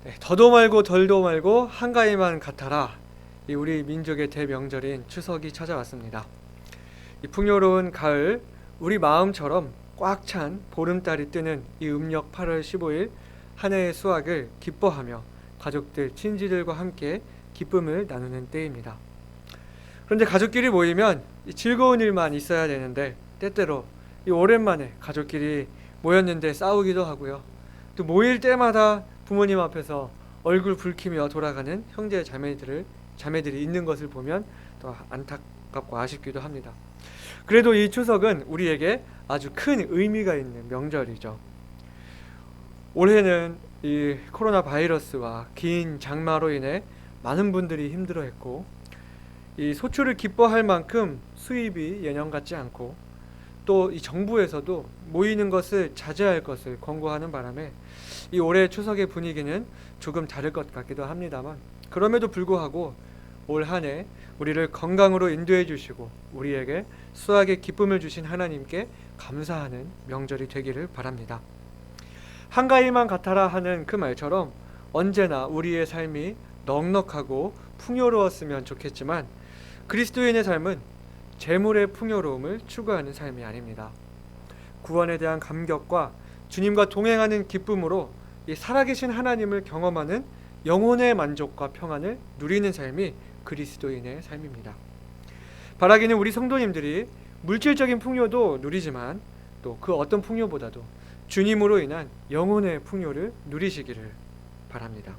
네, 더도 말고 덜도 말고 한가위만 같아라. 이 우리 민족의 대명절인 추석이 찾아왔습니다. 이 풍요로운 가을, 우리 마음처럼 꽉 찬 보름달이 뜨는 이 음력 8월 15일 한 해의 수확을 기뻐하며 가족들, 친지들과 함께 기쁨을 나누는 때입니다. 그런데 가족끼리 모이면 이 즐거운 일만 있어야 되는데 때때로 이 오랜만에 가족끼리 모였는데 싸우기도 하고요. 또 모일 때마다 부모님 앞에서 얼굴 붉히며 돌아가는 형제 자매들이 있는 것을 보면 또 안타깝고 아쉽기도 합니다. 그래도 이 추석은 우리에게 아주 큰 의미가 있는 명절이죠. 올해는 이 코로나 바이러스와 긴 장마로 인해 많은 분들이 힘들어했고, 이 소출을 기뻐할 만큼 수입이 예년 같지 않고, 또 이 정부에서도 모이는 것을 자제할 것을 권고하는 바람에 이 올해 추석의 분위기는 조금 다를 것 같기도 합니다만, 그럼에도 불구하고 올 한 해 우리를 건강으로 인도해 주시고 우리에게 수확의 기쁨을 주신 하나님께 감사하는 명절이 되기를 바랍니다. 한가위만 같아라 하는 그 말처럼 언제나 우리의 삶이 넉넉하고 풍요로웠으면 좋겠지만, 그리스도인의 삶은 재물의 풍요로움을 추구하는 삶이 아닙니다. 구원에 대한 감격과 주님과 동행하는 기쁨으로 이 살아계신 하나님을 경험하는 영혼의 만족과 평안을 누리는 삶이 그리스도인의 삶입니다. 바라기는 우리 성도님들이 물질적인 풍요도 누리지만 또 그 어떤 풍요보다도 주님으로 인한 영혼의 풍요를 누리시기를 바랍니다.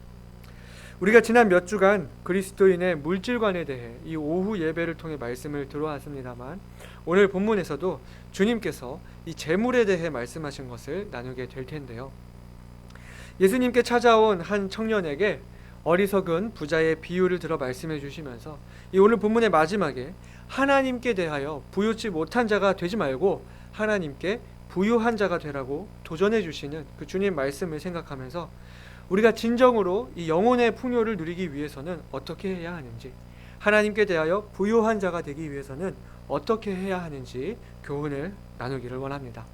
우리가 지난 몇 주간 그리스도인의 물질관에 대해 이 오후 예배를 통해 말씀을 들어왔습니다만, 오늘 본문에서도 주님께서 이 재물에 대해 말씀하신 것을 나누게 될 텐데요. 예수님께 찾아온 한 청년에게 어리석은 부자의 비유를 들어 말씀해 주시면서 이 오늘 본문의 마지막에 하나님께 대하여 부요치 못한 자가 되지 말고 하나님께 부유한 자가 되라고 도전해 주시는 그 주님 말씀을 생각하면서 우리가 진정으로 이 영혼의 풍요를 누리기 위해서는 어떻게 해야 하는지, 하나님께 대하여 부유한 자가 되기 위해서는 어떻게 해야 하는지 교훈을 나누기를 원합니다.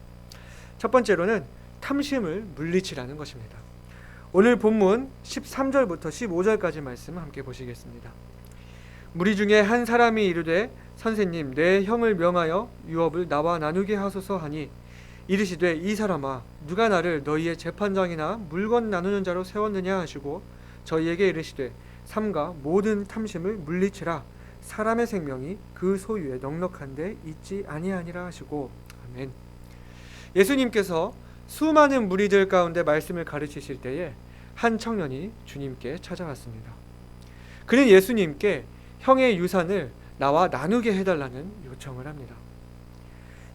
첫 번째로는 탐심을 물리치라는 것입니다. 오늘 본문 13절부터 15절까지 말씀 함께 보시겠습니다. 무리 중에 한 사람이 이르되 선생님, 내 형을 명하여 유업을 나와 나누게 하소서 하니, 이르시되 이 사람아, 누가 나를 너희의 재판장이나 물건 나누는 자로 세웠느냐 하시고 저희에게 이르시되 삼가 모든 탐심을 물리치라. 사람의 생명이 그 소유에 넉넉한데 있지 아니하니라 하시고. 아멘. 예수님께서 수많은 무리들 가운데 말씀을 가르치실 때에 한 청년이 주님께 찾아왔습니다. 그는 예수님께 형의 유산을 나와 나누게 해달라는 요청을 합니다.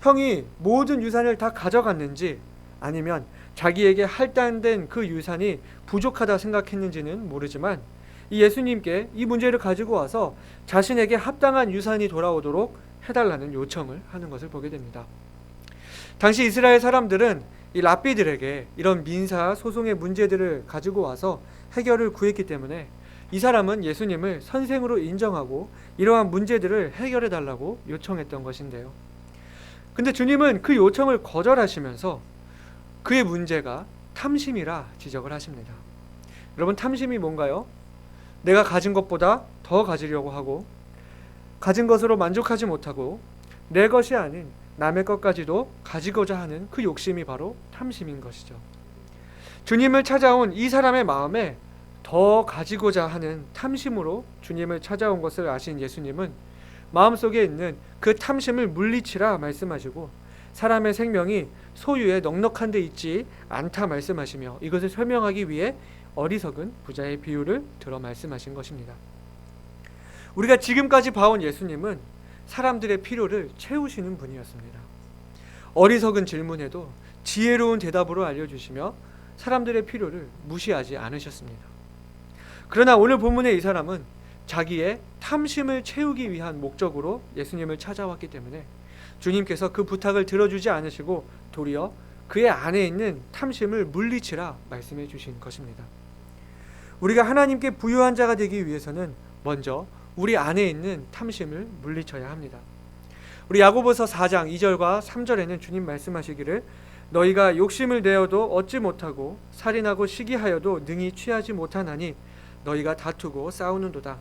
형이 모든 유산을 다 가져갔는지 아니면 자기에게 할당된 그 유산이 부족하다 생각했는지는 모르지만 이 예수님께 이 문제를 가지고 와서 자신에게 합당한 유산이 돌아오도록 해달라는 요청을 하는 것을 보게 됩니다. 당시 이스라엘 사람들은 이 랍비들에게 이런 민사 소송의 문제들을 가지고 와서 해결을 구했기 때문에 이 사람은 예수님을 선생으로 인정하고 이러한 문제들을 해결해 달라고 요청했던 것인데요. 근데 주님은 그 요청을 거절하시면서 그의 문제가 탐심이라 지적을 하십니다. 여러분, 탐심이 뭔가요? 내가 가진 것보다 더 가지려고 하고, 가진 것으로 만족하지 못하고 내 것이 아닌 남의 것까지도 가지고자 하는 그 욕심이 바로 탐심인 것이죠. 주님을 찾아온 이 사람의 마음에 더 가지고자 하는 탐심으로 주님을 찾아온 것을 아신 예수님은 마음속에 있는 그 탐심을 물리치라 말씀하시고, 사람의 생명이 소유에 넉넉한 데 있지 않다 말씀하시며 이것을 설명하기 위해 어리석은 부자의 비유를 들어 말씀하신 것입니다. 우리가 지금까지 봐온 예수님은 사람들의 필요를 채우시는 분이었습니다. 어리석은 질문에도 지혜로운 대답으로 알려주시며 사람들의 필요를 무시하지 않으셨습니다. 그러나 오늘 본문의 이 사람은 자기의 탐심을 채우기 위한 목적으로 예수님을 찾아왔기 때문에 주님께서 그 부탁을 들어주지 않으시고 도리어 그의 안에 있는 탐심을 물리치라 말씀해 주신 것입니다. 우리가 하나님께 부유한 자가 되기 위해서는 먼저 우리 안에 있는 탐심을 물리쳐야 합니다. 우리 야고보서 4장 2절과 3절에는 주님 말씀하시기를 너희가 욕심을 내어도 얻지 못하고 살인하고 시기하여도 능히 취하지 못하나니 너희가 다투고 싸우는도다.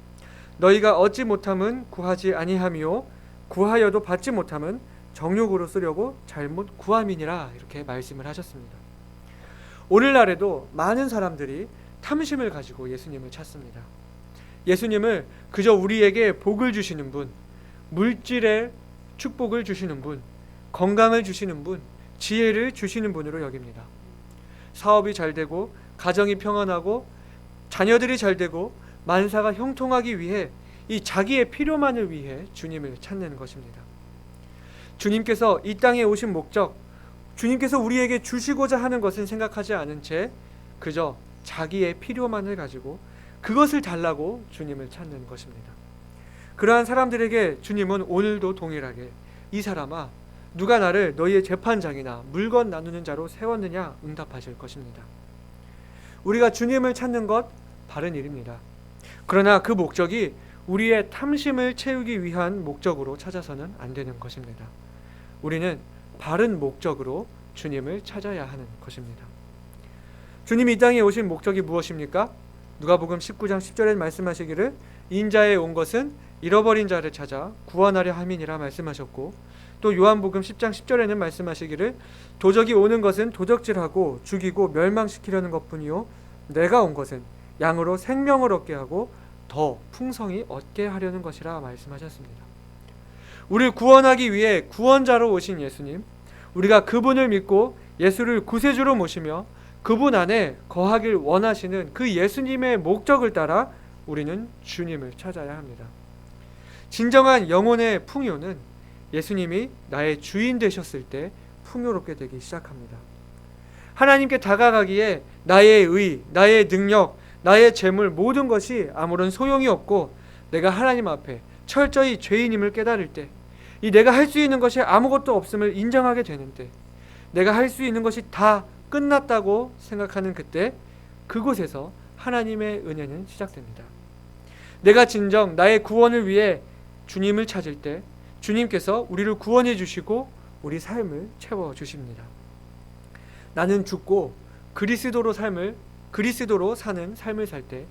너희가 얻지 못함은 구하지 아니함이요 구하여도 받지 못함은 정욕으로 쓰려고 잘못 구함이니라. 이렇게 말씀을 하셨습니다. 오늘날에도 많은 사람들이 탐심을 가지고 예수님을 찾습니다. 예수님을 그저 우리에게 복을 주시는 분, 물질의 축복을 주시는 분, 건강을 주시는 분, 지혜를 주시는 분으로 여깁니다. 사업이 잘 되고 가정이 평안하고 자녀들이 잘 되고 만사가 형통하기 위해 이 자기의 필요만을 위해 주님을 찾는 것입니다. 주님께서 이 땅에 오신 목적, 주님께서 우리에게 주시고자 하는 것은 생각하지 않은 채 그저 자기의 필요만을 가지고 그것을 달라고 주님을 찾는 것입니다. 그러한 사람들에게 주님은 오늘도 동일하게 이 사람아 누가 나를 너희의 재판장이나 물건 나누는 자로 세웠느냐 응답하실 것입니다. 우리가 주님을 찾는 것 바른 일입니다. 그러나 그 목적이 우리의 탐심을 채우기 위한 목적으로 찾아서는 안 되는 것입니다. 우리는 바른 목적으로 주님을 찾아야 하는 것입니다. 주님이 이 땅에 오신 목적이 무엇입니까? 누가복음 19장 10절에 말씀하시기를 인자에 온 것은 잃어버린 자를 찾아 구원하려 함이니라 말씀하셨고, 또 요한복음 10장 10절에는 말씀하시기를 도적이 오는 것은 도적질하고 죽이고 멸망시키려는 것뿐이요 내가 온 것은 양으로 생명을 얻게 하고 더 풍성히 얻게 하려는 것이라 말씀하셨습니다. 우리를 구원하기 위해 구원자로 오신 예수님, 우리가 그분을 믿고 예수를 구세주로 모시며 그분 안에 거하길 원하시는 그 예수님의 목적을 따라 우리는 주님을 찾아야 합니다. 진정한 영혼의 풍요는 예수님이 나의 주인 되셨을 때 풍요롭게 되기 시작합니다. 하나님께 다가가기에 나의 의, 나의 능력, 나의 재물 모든 것이 아무런 소용이 없고 내가 하나님 앞에 철저히 죄인임을 깨달을 때, 이 내가 할 수 있는 것이 아무것도 없음을 인정하게 되는 때, 내가 할 수 있는 것이 다 끝났다고 생각하는 그때, 그곳에서 하나님의 은혜는 시작됩니다. 내가 진정 나의 구원을 위해 주님을 찾을 때 주님께서 우리를 구원해 주시고 우리 삶을 채워 주십니다. 나는 죽고 그리스도로 사는 삶을 살 때,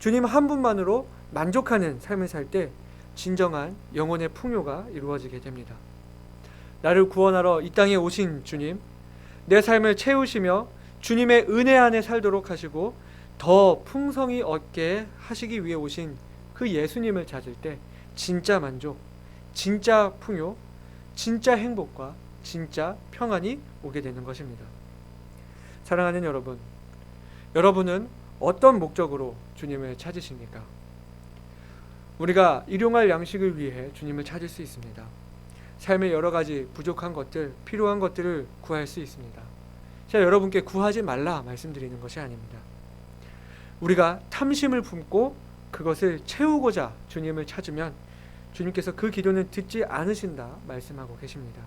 주님 한 분만으로 만족하는 삶을 살 때 진정한 영혼의 풍요가 이루어지게 됩니다. 나를 구원하러 이 땅에 오신 주님, 내 삶을 채우시며 주님의 은혜 안에 살도록 하시고 더 풍성히 얻게 하시기 위해 오신 그 예수님을 찾을 때 진짜 만족, 진짜 풍요, 진짜 행복과 진짜 평안이 오게 되는 것입니다. 사랑하는 여러분, 여러분은 어떤 목적으로 주님을 찾으십니까? 우리가 일용할 양식을 위해 주님을 찾을 수 있습니다. 삶의 여러 가지 부족한 것들, 필요한 것들을 구할 수 있습니다. 제가 여러분께 구하지 말라 말씀드리는 것이 아닙니다. 우리가 탐심을 품고 그것을 채우고자 주님을 찾으면 주님께서 그 기도는 듣지 않으신다 말씀하고 계십니다.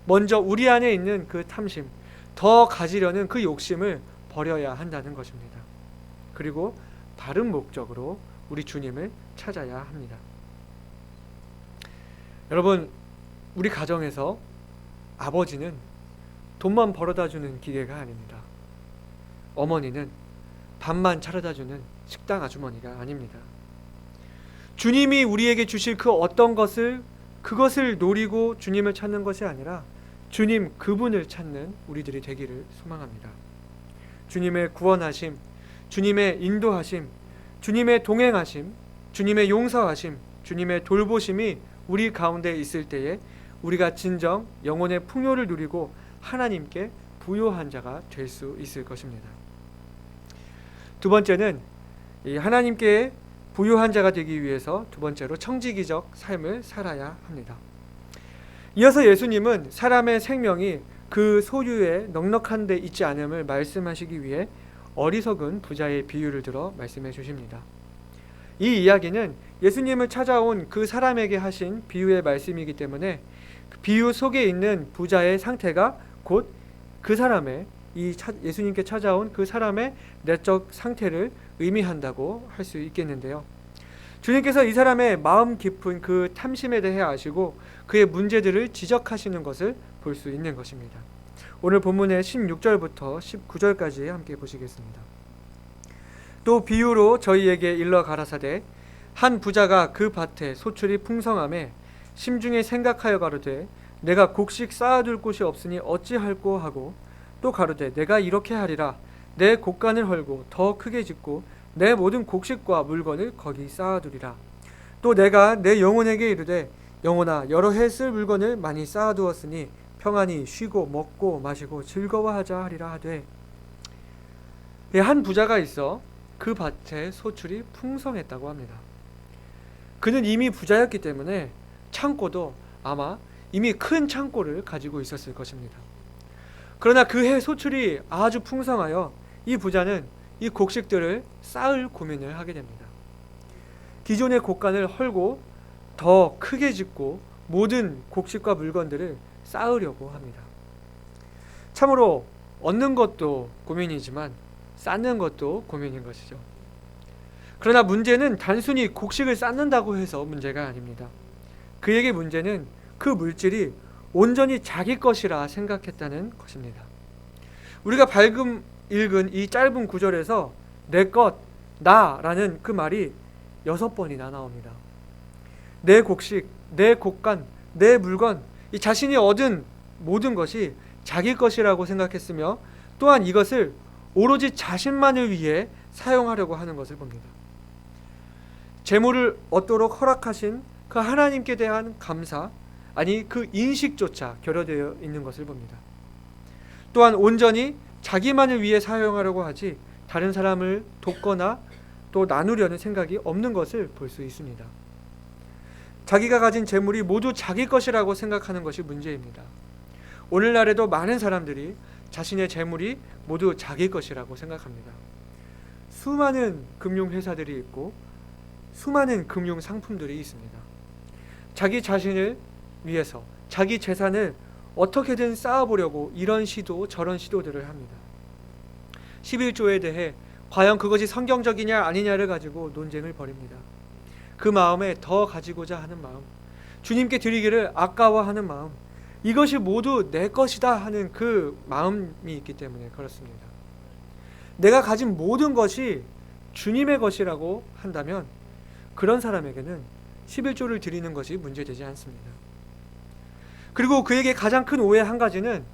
먼저 우리 안에 있는 그 탐심, 더 가지려는 그 욕심을 버려야 한다는 것입니다. 그리고 바른 목적으로 우리 주님을 찾아야 합니다. 여러분, 우리 가정에서 아버지는 돈만 벌어다 주는 기계가 아닙니다. 어머니는 밥만 차려다 주는 식당 아주머니가 아닙니다. 주님이 우리에게 주실 그 어떤 것을, 그것을 노리고 주님을 찾는 것이 아니라 주님 그분을 찾는 우리들이 되기를 소망합니다. 주님의 구원하심, 주님의 인도하심, 주님의 동행하심, 주님의 용서하심, 주님의 돌보심이 우리 가운데 있을 때에 우리가 진정 영혼의 풍요를 누리고 하나님께 부요한 자가 될 수 있을 것입니다. 두 번째는 이 하나님께 부요한 자가 되기 위해서 두 번째로 청지기적 삶을 살아야 합니다. 이어서 예수님은 사람의 생명이 그 소유에 넉넉한 데 있지 않음을 말씀하시기 위해 어리석은 부자의 비유를 들어 말씀해 주십니다. 이 이야기는 예수님을 찾아온 그 사람에게 하신 비유의 말씀이기 때문에 그 비유 속에 있는 부자의 상태가 곧 그 사람의 예수님께 찾아온 그 사람의 내적 상태를 의미한다고 할 수 있겠는데요. 주님께서 이 사람의 마음 깊은 그 탐심에 대해 아시고 그의 문제들을 지적하시는 것을 볼 수 있는 것입니다. 오늘 본문의 16절부터 19절까지 함께 보시겠습니다. 또 비유로 저희에게 일러 가라사대 한 부자가 그 밭에 소출이 풍성함에 심중에 생각하여 가로되 내가 곡식 쌓아둘 곳이 없으니 어찌할꼬 하고 또 가로되 내가 이렇게 하리라 내 곡간을 헐고 더 크게 짓고 내 모든 곡식과 물건을 거기 쌓아두리라. 또 내가 내 영혼에게 이르되 영혼아 여러 해 쓸 물건을 많이 쌓아두었으니 평안히 쉬고 먹고 마시고 즐거워하자 하리라 하되 한 부자가 있어 그 밭에 소출이 풍성했다고 합니다. 그는 이미 부자였기 때문에 창고도 아마 이미 큰 창고를 가지고 있었을 것입니다. 그러나 그 해 소출이 아주 풍성하여 이 부자는 이 곡식들을 쌓을 고민을 하게 됩니다. 기존의 곡간을 헐고 더 크게 짓고 모든 곡식과 물건들을 쌓으려고 합니다. 참으로 얻는 것도 고민이지만 쌓는 것도 고민인 것이죠. 그러나 문제는 단순히 곡식을 쌓는다고 해서 문제가 아닙니다. 그에게 문제는 그 물질이 온전히 자기 것이라 생각했다는 것입니다. 우리가 방금 읽은 이 짧은 구절에서 내 것, 나라는 그 말이 6번이나 나옵니다. 내 곡식, 내 곡간, 내 물건, 이 자신이 얻은 모든 것이 자기 것이라고 생각했으며 또한 이것을 오로지 자신만을 위해 사용하려고 하는 것을 봅니다. 재물을 얻도록 허락하신 그 하나님께 대한 감사, 아니 그 인식조차 결여되어 있는 것을 봅니다. 또한 온전히 자기만을 위해 사용하려고 하지 다른 사람을 돕거나 또 나누려는 생각이 없는 것을 볼 수 있습니다. 자기가 가진 재물이 모두 자기 것이라고 생각하는 것이 문제입니다. 오늘날에도 많은 사람들이 자신의 재물이 모두 자기 것이라고 생각합니다. 수많은 금융회사들이 있고 수많은 금융 상품들이 있습니다. 자기 자신을 위해서 자기 재산을 어떻게든 쌓아보려고 이런 시도 저런 시도들을 합니다. 11조에 대해 과연 그것이 성경적이냐 아니냐를 가지고 논쟁을 벌입니다. 그 마음에 더 가지고자 하는 마음, 주님께 드리기를 아까워하는 마음, 이것이 모두 내 것이다 하는 그 마음이 있기 때문에 그렇습니다. 내가 가진 모든 것이 주님의 것이라고 한다면 그런 사람에게는 11조를 드리는 것이 문제되지 않습니다. 그리고 그에게 가장 큰 오해 한 가지는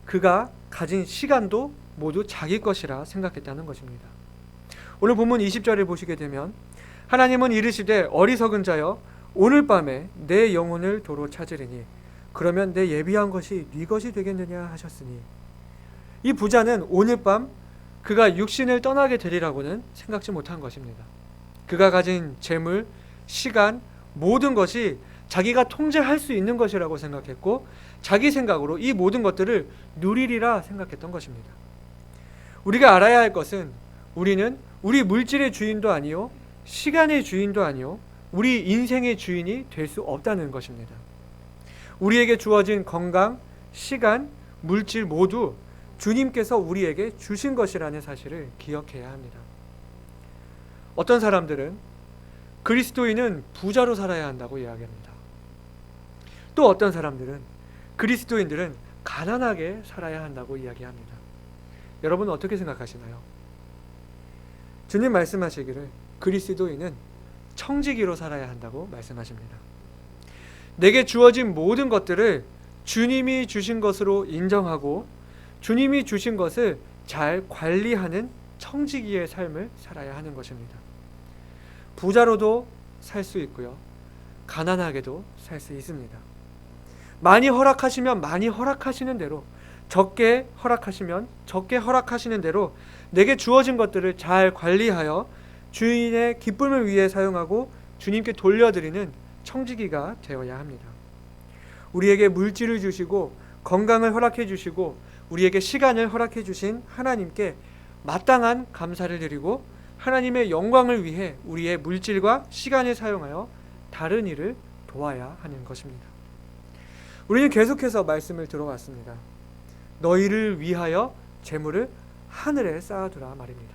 그가 가진 시간도 모두 자기 것이라 생각했다는 것입니다. 오늘 본문 20절을 보시게 되면 하나님은 이르시되 어리석은 자여 오늘 밤에 내 영혼을 도로 찾으리니 그러면 내 예비한 것이 네 것이 되겠느냐 하셨으니 이 부자는 오늘 밤 그가 육신을 떠나게 되리라고는 생각지 못한 것입니다. 그가 가진 재물, 시간, 모든 것이 자기가 통제할 수 있는 것이라고 생각했고 자기 생각으로 이 모든 것들을 누리리라 생각했던 것입니다. 우리가 알아야 할 것은 우리는 우리 물질의 주인도 아니요 시간의 주인도 아니요 우리 인생의 주인이 될 수 없다는 것입니다. 우리에게 주어진 건강, 시간, 물질 모두 주님께서 우리에게 주신 것이라는 사실을 기억해야 합니다. 어떤 사람들은 그리스도인은 부자로 살아야 한다고 이야기합니다. 또 어떤 사람들은 그리스도인들은 가난하게 살아야 한다고 이야기합니다. 여러분은 어떻게 생각하시나요? 주님 말씀하시기를 그리스도인은 청지기로 살아야 한다고 말씀하십니다. 내게 주어진 모든 것들을 주님이 주신 것으로 인정하고 주님이 주신 것을 잘 관리하는 청지기의 삶을 살아야 하는 것입니다. 부자로도 살 수 있고요. 가난하게도 살 수 있습니다. 많이 허락하시면 많이 허락하시는 대로, 적게 허락하시면 적게 허락하시는 대로 내게 주어진 것들을 잘 관리하여 주인의 기쁨을 위해 사용하고 주님께 돌려드리는 청지기가 되어야 합니다. 우리에게 물질을 주시고 건강을 허락해 주시고 우리에게 시간을 허락해 주신 하나님께 마땅한 감사를 드리고 하나님의 영광을 위해 우리의 물질과 시간을 사용하여 다른 일을 도와야 하는 것입니다. 우리는 계속해서 말씀을 들어왔습니다. 너희를 위하여 재물을 하늘에 쌓아두라 말입니다.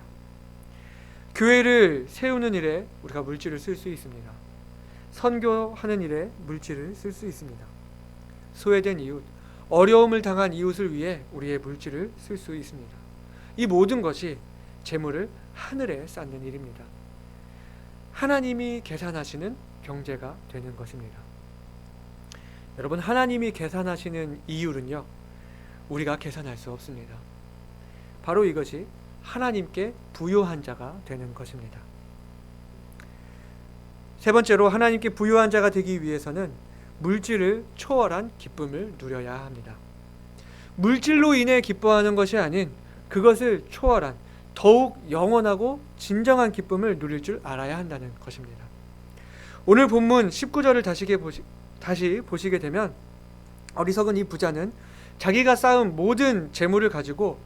교회를 세우는 일에 우리가 물질을 쓸 수 있습니다. 선교하는 일에 물질을 쓸 수 있습니다. 소외된 이웃, 어려움을 당한 이웃을 위해 우리의 물질을 쓸 수 있습니다. 이 모든 것이 재물을 하늘에 쌓는 일입니다. 하나님이 계산하시는 경제가 되는 것입니다. 여러분, 하나님이 계산하시는 이율은요, 우리가 계산할 수 없습니다. 바로 이것이 하나님께 부요한 자가 되는 것입니다. 세 번째로, 하나님께 부요한 자가 되기 위해서는 물질을 초월한 기쁨을 누려야 합니다. 물질로 인해 기뻐하는 것이 아닌 그것을 초월한 더욱 영원하고 진정한 기쁨을 누릴 줄 알아야 한다는 것입니다. 오늘 본문 19절을 다시 보시게 되면, 어리석은 이 부자는 자기가 쌓은 모든 재물을 가지고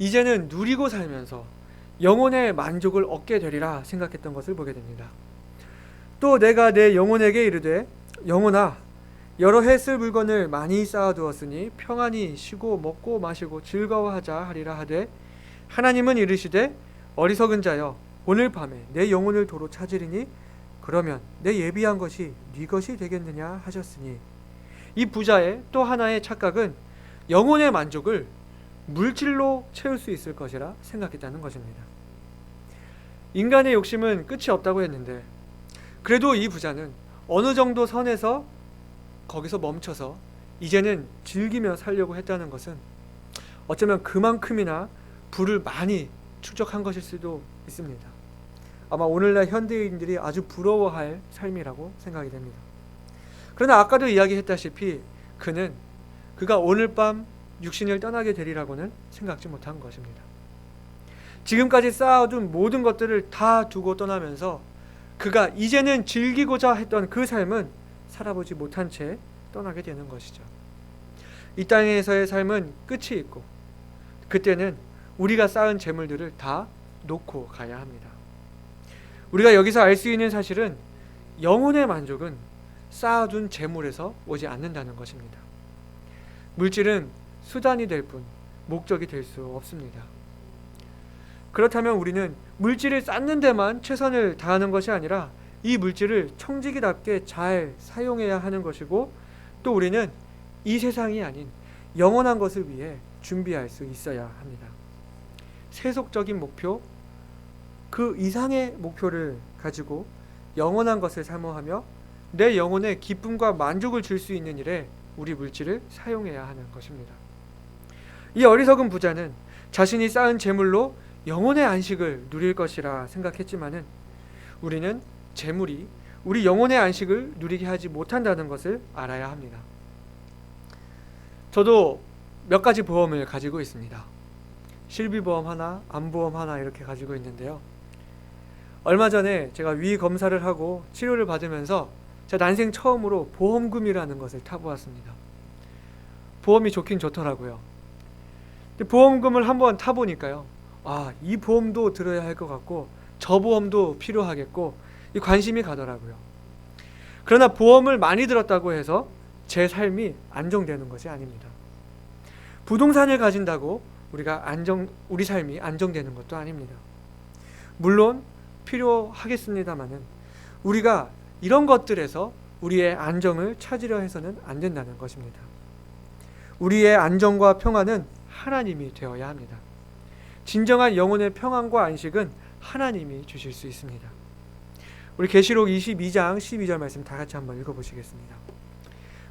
이제는 누리고 살면서 영혼의 만족을 얻게 되리라 생각했던 것을 보게 됩니다. 또 내가 내 영혼에게 이르되, 영혼아, 여러 해 쓸 물건을 많이 쌓아두었으니 평안히 쉬고 먹고 마시고 즐거워하자 하리라 하되, 하나님은 이르시되, 어리석은 자여, 오늘 밤에 내 영혼을 도로 찾으리니 그러면 내 예비한 것이 네 것이 되겠느냐 하셨으니, 이 부자의 또 하나의 착각은 영혼의 만족을 물질로 채울 수 있을 것이라 생각했다는 것입니다. 인간의 욕심은 끝이 없다고 했는데, 그래도 이 부자는 어느 정도 선에서 거기서 멈춰서 이제는 즐기며 살려고 했다는 것은 어쩌면 그만큼이나 부를 많이 축적한 것일 수도 있습니다. 아마 오늘날 현대인들이 아주 부러워할 삶이라고 생각이 됩니다. 그러나 아까도 이야기했다시피 그가 오늘 밤 육신을 떠나게 되리라고는 생각지 못한 것입니다. 지금까지 쌓아둔 모든 것들을 다 두고 떠나면서 그가 이제는 즐기고자 했던 그 삶은 살아보지 못한 채 떠나게 되는 것이죠. 이 땅에서의 삶은 끝이 있고, 그때는 우리가 쌓은 재물들을 다 놓고 가야 합니다. 우리가 여기서 알 수 있는 사실은 영혼의 만족은 쌓아둔 재물에서 오지 않는다는 것입니다. 물질은 수단이 될 뿐 목적이 될 수 없습니다. 그렇다면 우리는 물질을 쌓는 데만 최선을 다하는 것이 아니라 이 물질을 청지기답게 잘 사용해야 하는 것이고, 또 우리는 이 세상이 아닌 영원한 것을 위해 준비할 수 있어야 합니다. 세속적인 목표, 그 이상의 목표를 가지고 영원한 것을 사모하며 내 영혼에 기쁨과 만족을 줄 수 있는 일에 우리 물질을 사용해야 하는 것입니다. 이 어리석은 부자는 자신이 쌓은 재물로 영혼의 안식을 누릴 것이라 생각했지만은, 우리는 재물이 우리 영혼의 안식을 누리게 하지 못한다는 것을 알아야 합니다. 저도 몇 가지 보험을 가지고 있습니다. 실비보험 하나, 암보험 하나 이렇게 가지고 있는데요. 얼마 전에 제가 위 검사를 하고 치료를 받으면서 제가 난생 처음으로 보험금이라는 것을 타보았습니다. 보험이 좋긴 좋더라고요. 근데 보험금을 한번 타보니까요, 이 보험도 들어야 할 것 같고 저 보험도 필요하겠고, 이 관심이 가더라고요. 그러나 보험을 많이 들었다고 해서 제 삶이 안정되는 것이 아닙니다. 부동산을 가진다고 우리 삶이 안정되는 것도 아닙니다. 물론 필요하겠습니다마는 우리가 이런 것들에서 우리의 안정을 찾으려 해서는 안 된다는 것입니다. 우리의 안정과 평안은 하나님이 되어야 합니다. 진정한 영혼의 평안과 안식은 하나님이 주실 수 있습니다. 우리 계시록 22장 12절 말씀 다 같이 한번 읽어보시겠습니다.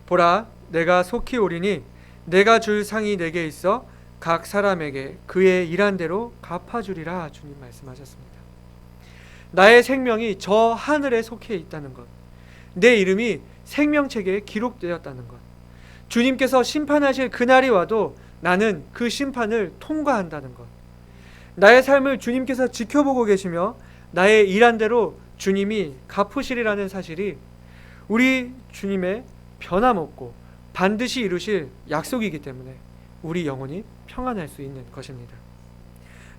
보라, 내가 속히 오리니 내가 줄 상이 내게 있어 각 사람에게 그의 일한 대로 갚아주리라. 주님 말씀하셨습니다. 나의 생명이 저 하늘에 속해 있다는 것, 내 이름이 생명책에 기록되었다는 것, 주님께서 심판하실 그날이 와도 나는 그 심판을 통과한다는 것, 나의 삶을 주님께서 지켜보고 계시며 나의 일한 대로 주님이 갚으시리라는 사실이 우리 주님의 변함없고 반드시 이루실 약속이기 때문에 우리 영혼이 평안할 수 있는 것입니다.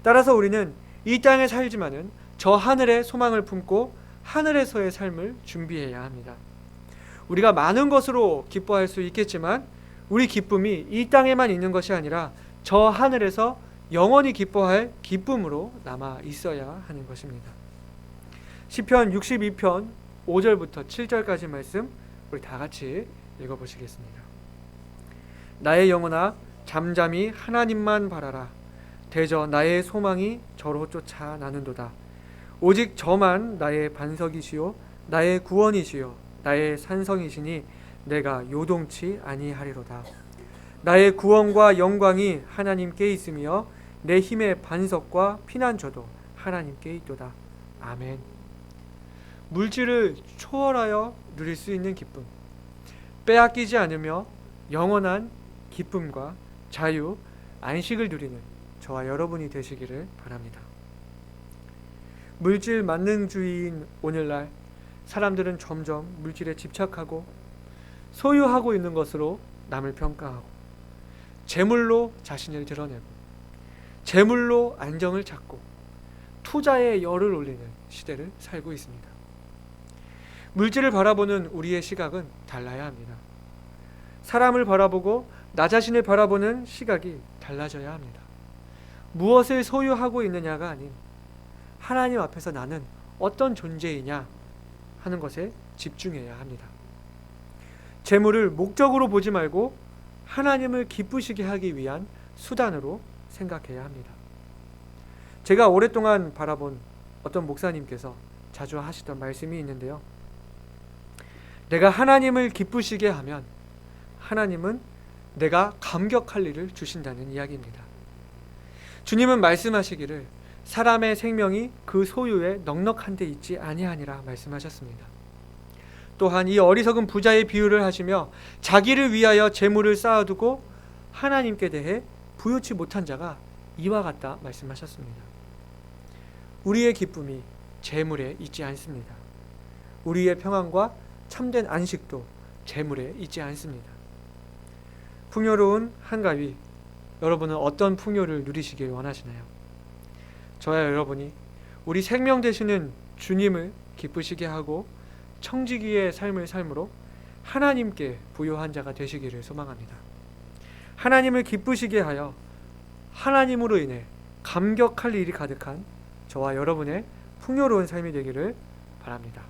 따라서 우리는 이 땅에 살지만은 저 하늘의 소망을 품고 하늘에서의 삶을 준비해야 합니다. 우리가 많은 것으로 기뻐할 수 있겠지만 우리 기쁨이 이 땅에만 있는 것이 아니라 저 하늘에서 영원히 기뻐할 기쁨으로 남아 있어야 하는 것입니다. 시편 62편 5절부터 7절까지 말씀 우리 다 같이 읽어보시겠습니다. 나의 영혼아 잠잠히 하나님만 바라라. 대저 나의 소망이 저로 쫓아 나는도다. 오직 저만 나의 반석이시요 나의 구원이시요 나의 산성이시니 내가 요동치 아니하리로다. 나의 구원과 영광이 하나님께 있으며 내 힘의 반석과 피난처도 하나님께 있도다. 아멘. 물질을 초월하여 누릴 수 있는 기쁨, 빼앗기지 않으며 영원한 기쁨과 자유, 안식을 누리는 저와 여러분이 되시기를 바랍니다. 물질 만능주의인 오늘날 사람들은 점점 물질에 집착하고 소유하고 있는 것으로 남을 평가하고 재물로 자신을 드러내고 재물로 안정을 찾고 투자에 열을 올리는 시대를 살고 있습니다. 물질을 바라보는 우리의 시각은 달라야 합니다. 사람을 바라보고 나 자신을 바라보는 시각이 달라져야 합니다. 무엇을 소유하고 있느냐가 아닌 하나님 앞에서 나는 어떤 존재이냐 하는 것에 집중해야 합니다. 재물을 목적으로 보지 말고 하나님을 기쁘시게 하기 위한 수단으로 생각해야 합니다. 제가 오랫동안 바라본 어떤 목사님께서 자주 하시던 말씀이 있는데요. 내가 하나님을 기쁘시게 하면 하나님은 내가 감격할 일을 주신다는 이야기입니다. 주님은 말씀하시기를 사람의 생명이 그 소유에 넉넉한 데 있지 아니하니라 말씀하셨습니다. 또한 이 어리석은 부자의 비유를 하시며 자기를 위하여 재물을 쌓아두고 하나님께 대해 부요치 못한 자가 이와 같다 말씀하셨습니다. 우리의 기쁨이 재물에 있지 않습니다. 우리의 평안과 참된 안식도 재물에 있지 않습니다. 풍요로운 한가위, 여러분은 어떤 풍요를 누리시길 원하시나요? 저와 여러분이 우리 생명 되시는 주님을 기쁘시게 하고 청지기의 삶을 삶으로 하나님께 부요한 자가 되시기를 소망합니다. 하나님을 기쁘시게 하여 하나님으로 인해 감격할 일이 가득한 저와 여러분의 풍요로운 삶이 되기를 바랍니다.